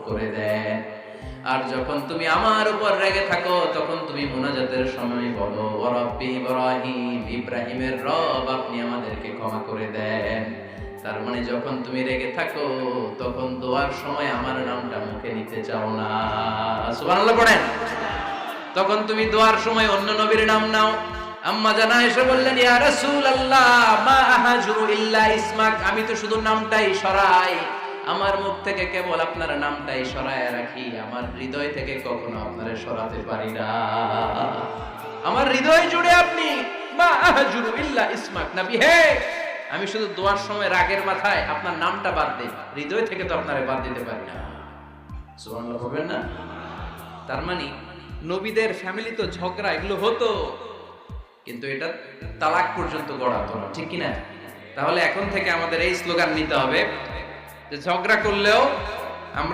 করে দেন। আর যখন তুমি আমার উপর রেগে থাকো তখন তুমি মুনাজাতের সময় বলো ওয়া রাব্বি ইব্রাহিম, ইব্রাহিমের রব আপনি আমাদেরকে ক্ষমা করে দেন। তার মানে যখন তুমি রেগে থাকো তখন দোয়ার সময় আমার নামটা মুখে নিতে চাও না। সুবহানাল্লাহ পড়েন। তখন তুমি দোয়ার সময় অন্য নবীর নাম নাও। আম্মা জানা এসে বললেন ইয়া রাসূলুল্লাহ মা আহাজু ইল্লা ইসমাক, আমি তো শুধু নামটাই সরাই, আমার মুখ থেকে কেবল আপনার নামটাই সরায় রাখি, আমার হৃদয় থেকে কখনো আপনারে সরাতে পারি না। আমার হৃদয় জুড়ে আপনি মা আহাজু ইল্লা ইসমাক, নবী হে আমি শুধু দোয়ার সময় রাগের মাথায় আপনার নামটা বাদ দেই, হৃদয় থেকে তো আপনারে বাদ দিতে পারি না। সুবহানাল্লাহ বলবেন না? তার মানে নবীদের ফ্যামিলি তো ঝগড়া এগুলো হতো, কিন্তু এটা তালাক পর্যন্ত গড়াতো না, ঠিক কিনা? তাহলে এখন থেকে আমাদের এই স্লোগান নিতে হবে যে ঝগড়া করলেও